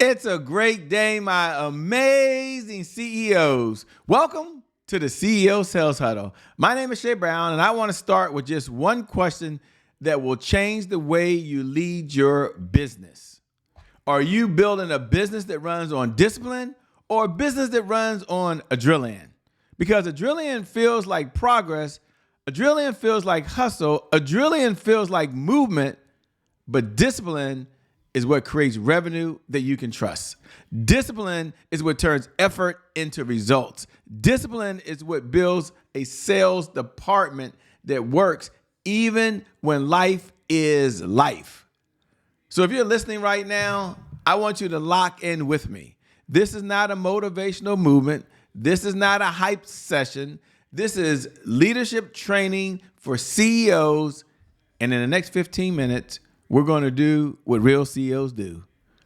It's a great day, my amazing CEOs. Welcome to the CEO Sales Huddle. My name is Shay Brown, and I want to start with just one question that will change the way you lead your business. Are you building a business that runs on discipline or a business that runs on adrenaline? Because adrenaline feels like progress, adrenaline feels like hustle, adrenaline feels like movement, but discipline is what creates revenue that you can trust. Discipline is what turns effort into results. Discipline is what builds a sales department that works even when life is life. So if you're listening right now, I want you to lock in with me. This is not a motivational movement. This is not a hype session. This is leadership training for CEOs. And in the next 15 minutes, we're going to do what real CEOs do.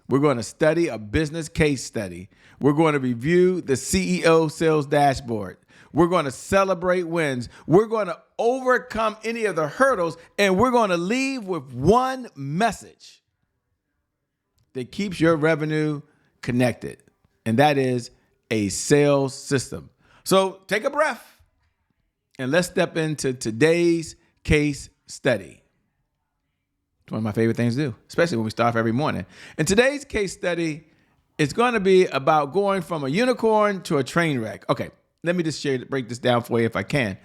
We're going to study a business case study. We're going to review the CEO Sales Dashboard. We're going to celebrate wins. We're going to overcome any of the hurdles, and we're going to leave with one message that keeps your revenue connected, and that is a sales system. So take a breath, and let's step into today's case study. It's one of my favorite things to do, especially when we start off every morning. And today's case study is going to be about going from a unicorn to a train wreck. Okay, let me just break this down for you if I can.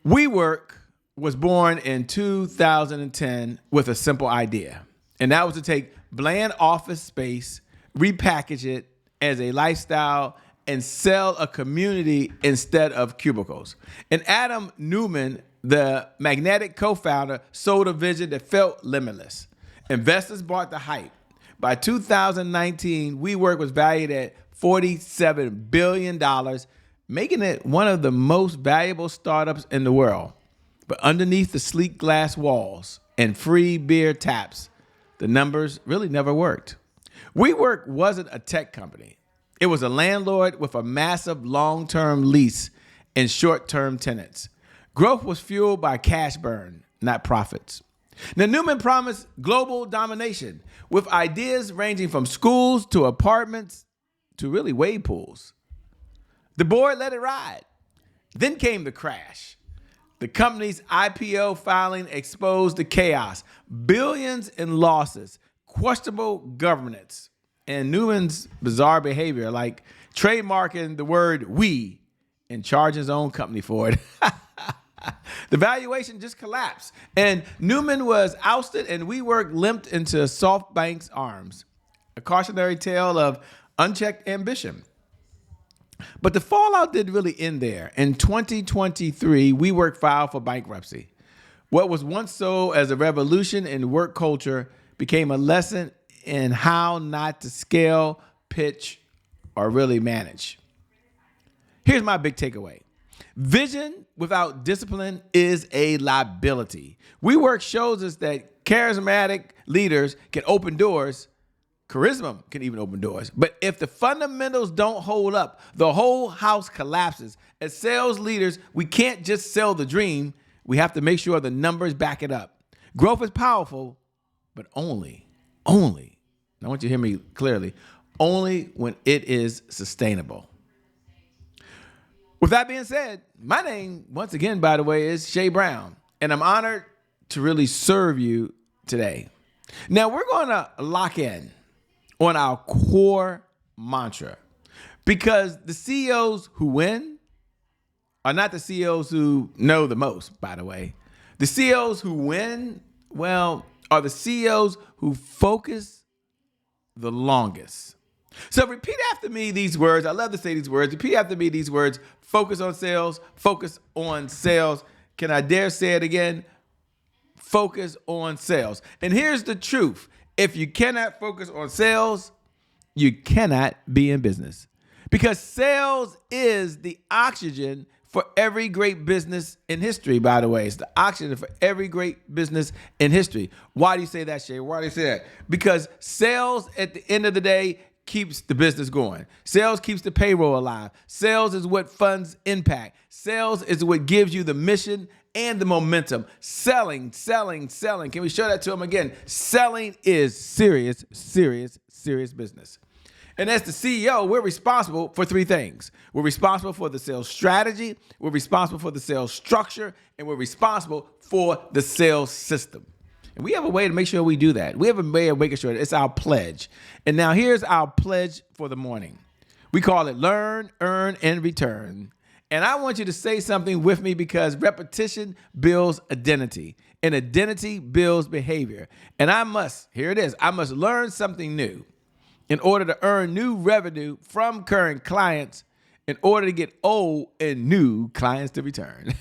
WeWork was born in 2010 with a simple idea, and that was to take bland office space, repackage it as a lifestyle, and sell a community instead of cubicles. And Adam Neumann, the magnetic co-founder, sold a vision that felt limitless. Investors bought the hype. By 2019, WeWork was valued at $47 billion, making it one of the most valuable startups in the world. But underneath the sleek glass walls and free beer taps, the numbers really never worked. WeWork wasn't a tech company. It was a landlord with a massive long-term lease and short-term tenants. Growth was fueled by cash burn, not profits. Now, Neumann promised global domination with ideas ranging from schools to apartments to really wave pools. The board let it ride. Then came the crash. The company's IPO filing exposed the chaos, billions in losses, questionable governance, and Neumann's bizarre behavior, like trademarking the word "we" and charging his own company for it. The valuation just collapsed, and Neumann was ousted, and WeWork limped into SoftBank's arms. A cautionary tale of unchecked ambition. But the fallout didn't really end there. In 2023, WeWork filed for bankruptcy. What was once sold as a revolution in work culture became a lesson in how not to scale, pitch, or really manage. Here's my big takeaway. Vision without discipline is a liability. WeWork shows us that charismatic leaders can open doors. Charisma can even open doors. But if the fundamentals don't hold up, the whole house collapses. As sales leaders, we can't just sell the dream. We have to make sure the numbers back it up. Growth is powerful, but only, I want you to hear me clearly, only when it is sustainable. With that being said, my name, once again, by the way, is Shay Brown, and I'm honored to really serve you today. Now, we're going to lock in on our core mantra, because the CEOs who win are not the CEOs who know the most, by the way. The CEOs who win, well, are the CEOs who focus the longest. So repeat after me these words. I love to say these words. Repeat after me these words. Focus on sales. Focus on sales. Can I dare say it again? Focus on sales. And here's the truth. If you cannot focus on sales, you cannot be in business. Because sales is the oxygen for every great business in history, by the way. It's the oxygen for every great business in history. Why do you say that, Shay? Why do you say that? Because sales, at the end of the day, keeps the business going. Sales keeps the payroll alive. Sales is what funds impact. Sales is what gives you the mission and the momentum. Selling. Can we show that to them again? Selling is serious business. And as the CEO, we're responsible for three things. We're responsible for the sales strategy, we're responsible for the sales structure, and we're responsible for the sales system. And we have a way to make sure we do that. We have a way of making sure that it's our pledge. And now here's our pledge for the morning. We call it learn, earn, and return. And I want you to say something with me because repetition builds identity, and identity builds behavior. And I must learn something new in order to earn new revenue from current clients in order to get old and new clients to return.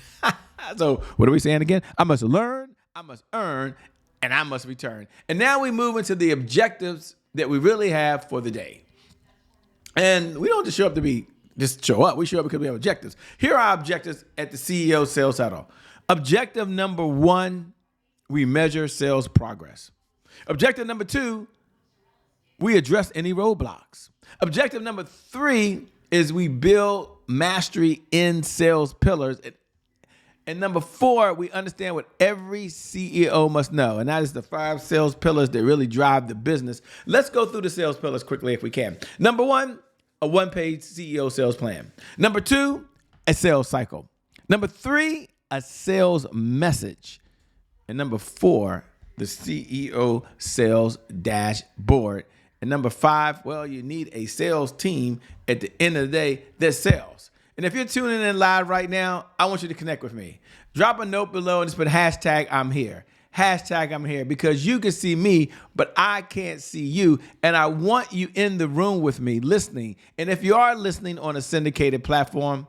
So what are we saying again? I must learn, I must earn, and I must return. And now we move into the objectives that we really have for the day. And we don't just show up. We show up because we have objectives. Here are our objectives at the CEO Sales Huddle. Objective number 1, we measure sales progress. Objective number 2, we address any roadblocks. Objective number 3 is we build mastery in sales pillars. And number 4, we understand what every CEO must know, and that is the 5 sales pillars that really drive the business. Let's go through the sales pillars quickly if we can. Number 1, a one-page CEO sales plan. Number 2, a sales cycle. Number 3, a sales message. And number 4, the CEO sales dashboard. And number 5, well, you need a sales team at the end of the day that sells. And if you're tuning in live right now, I want you to connect with me. Drop a note below and just put hashtag I'm here. Hashtag I'm here, because you can see me, but I can't see you. And I want you in the room with me listening. And if you are listening on a syndicated platform,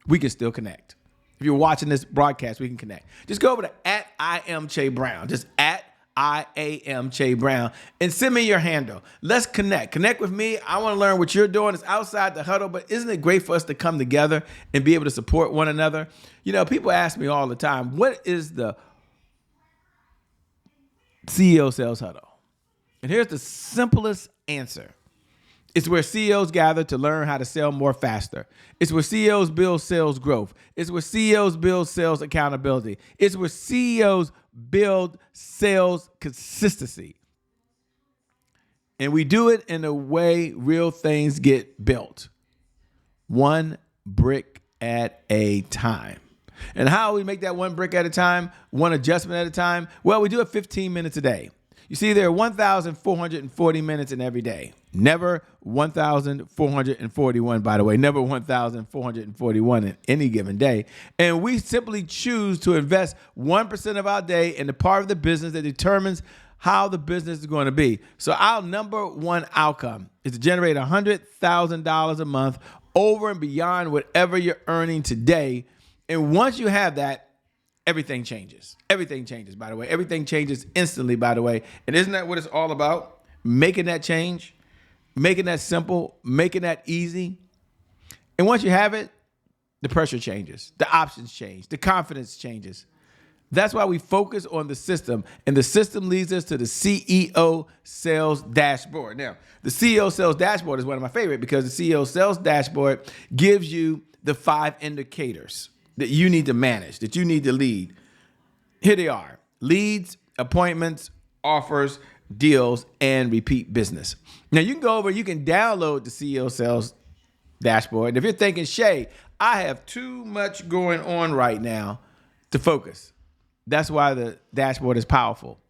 we can still connect. If you're watching this broadcast, we can connect. Just go over to @IamCheBrown, just @IamCheBrown, and send me your handle. Let's connect. Connect with me. I want to learn what you're doing. It's outside the huddle, but isn't it great for us to come together and be able to support one another? You know, people ask me all the time, what is the CEO Sales Huddle? And here's the simplest answer. It's where CEOs gather to learn how to sell more faster. It's where CEOs build sales growth. It's where CEOs build sales accountability. It's where CEOs build sales consistency. And we do it in a way real things get built. One brick at a time. And how do we make that one brick at a time, one adjustment at a time? Well, we do it 15 minutes a day. You see, there are 1,440 minutes in every day. Never 1,441, by the way. Never 1,441 in any given day. And we simply choose to invest 1% of our day in the part of the business that determines how the business is going to be. So our number one outcome is to generate $100,000 a month over and beyond whatever you're earning today. And once you have that, everything changes. Everything changes, by the way. Everything changes instantly, by the way. And isn't that what it's all about? Making that change, making that simple, making that easy. And once you have it, the pressure changes, the options change, the confidence changes. That's why we focus on the system. And the system leads us to the CEO Sales Dashboard. Now, the CEO Sales Dashboard is one of my favorite because the CEO Sales Dashboard gives you the 5 indicators that you need to manage, that you need to lead. Here they are: leads, appointments, offers, deals, and repeat business. Now you can go over, you can download the CEO Sales Dashboard. And if you're thinking, Shay, I have too much going on right now to focus. That's why the dashboard is powerful,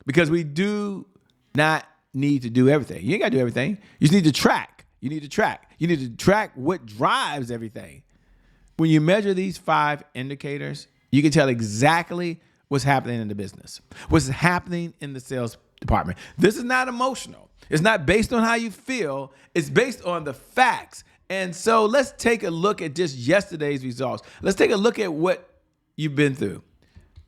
because we do not need to do everything. You ain't got to do everything. You just need to track. You need to track what drives everything. When you measure these 5 indicators, you can tell exactly what's happening in the business, what's happening in the sales department. This is not emotional. It's not based on how you feel. It's based on the facts. And so let's take a look at just yesterday's results. Let's take a look at what you've been through.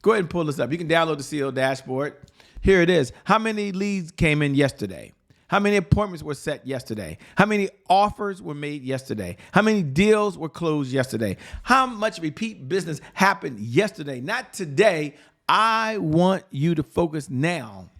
Go ahead and pull this up. You can download the CEO dashboard. Here it is. How many leads came in yesterday? How many appointments were set yesterday? How many offers were made yesterday? How many deals were closed yesterday? How much repeat business happened yesterday? Not today. I want you to focus now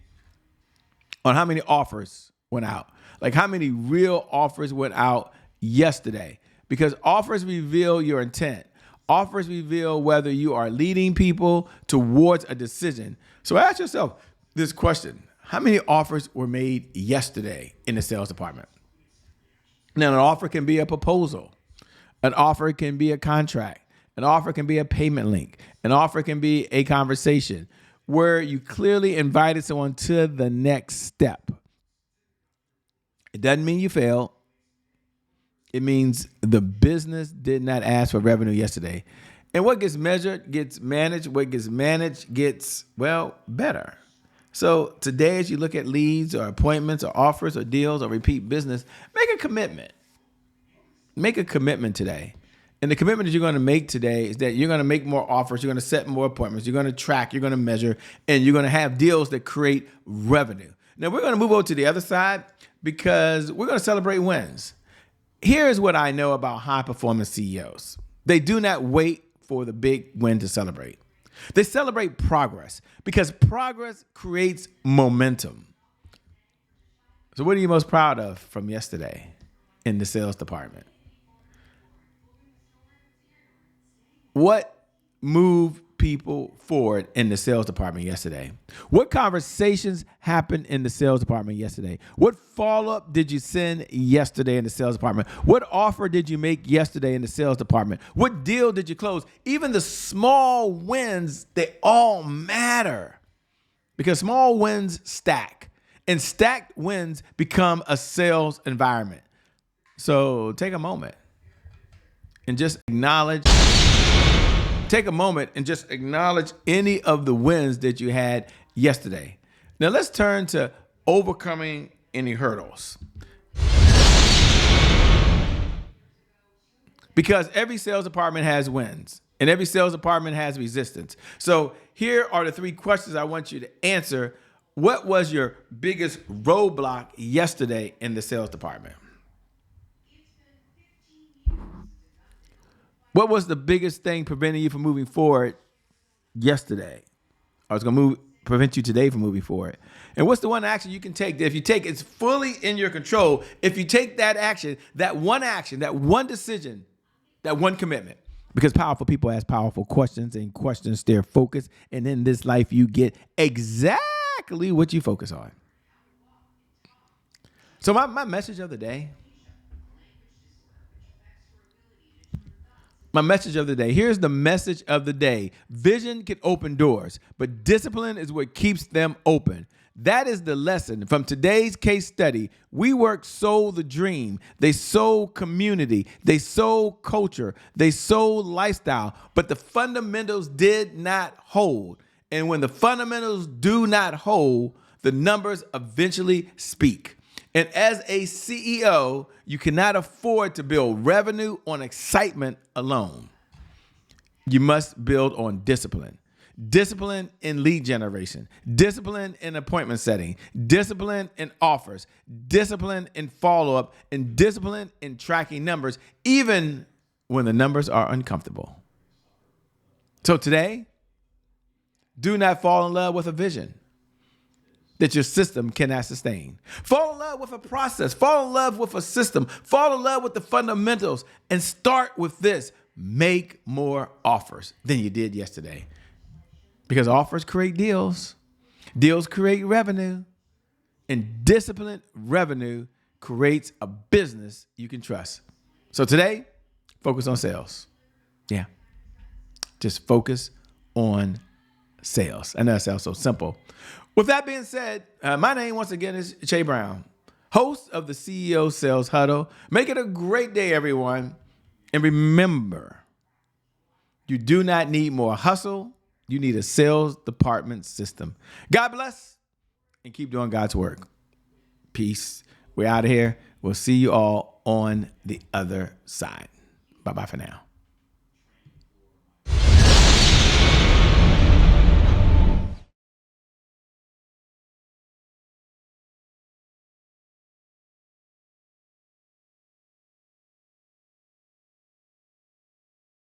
on how many offers went out. Like how many real offers went out yesterday. Because offers reveal your intent. Offers reveal whether you are leading people towards a decision. So ask yourself this question. How many offers were made yesterday in the sales department? Now, an offer can be a proposal. An offer can be a contract. An offer can be a payment link. An offer can be a conversation where you clearly invited someone to the next step. It doesn't mean you failed. It means the business did not ask for revenue yesterday. And what gets measured gets managed. What gets managed gets, better. So today, as you look at leads or appointments or offers or deals or repeat business, make a commitment. Make a commitment today. And the commitment that you're going to make today is that you're going to make more offers. You're going to set more appointments. You're going to track. You're going to measure. And you're going to have deals that create revenue. Now, we're going to move over to the other side because we're going to celebrate wins. Here's what I know about high-performance CEOs. They do not wait for the big win to celebrate. They celebrate progress because progress creates momentum. So what are you most proud of from yesterday in the sales department? What moved people forward in the sales department yesterday? What conversations happened in the sales department yesterday? What follow-up did you send yesterday in the sales department? What offer did you make yesterday in the sales department? What deal did you close? Even the small wins, they all matter because small wins stack, and stacked wins become a sales environment. So take a moment and just acknowledge. Take a moment and just acknowledge any of the wins that you had yesterday. Now let's turn to overcoming any hurdles. Because every sales department has wins and every sales department has resistance. So here are the 3 questions I want you to answer. What was your biggest roadblock yesterday in the sales department? What was the biggest thing preventing you from moving forward yesterday? Or it's going to prevent you today from moving forward? And what's the one action you can take that if you take, it's fully in your control. If you take that action, that one decision, that one commitment. Because powerful people ask powerful questions and questions steer focus. And in this life, you get exactly what you focus on. So my message of the day. Here's the message of the day. Vision can open doors, but discipline is what keeps them open. That is the lesson from today's case study. WeWork sold the dream. They sold community. They sold culture. They sold lifestyle, but the fundamentals did not hold. And when the fundamentals do not hold, the numbers eventually speak. And as a CEO, you cannot afford to build revenue on excitement alone. You must build on discipline. Discipline in lead generation, discipline in appointment setting, discipline in offers, discipline in follow-up, and discipline in tracking numbers, even when the numbers are uncomfortable. So today, do not fall in love with a vision that your system cannot sustain. Fall in love with a process. Fall in love with a system. Fall in love with the fundamentals and start with this. Make more offers than you did yesterday. Because offers create deals. Deals create revenue. And disciplined revenue creates a business you can trust. So today, focus on sales. Yeah. Just focus on sales. I know that sounds so simple. With that being said, my name once again is Che Brown, host of the CEO Sales Huddle. Make it a great day, everyone. And remember, you do not need more hustle. You need a sales department system. God bless and keep doing God's work. Peace. We're out of here. We'll see you all on the other side. Bye-bye for now.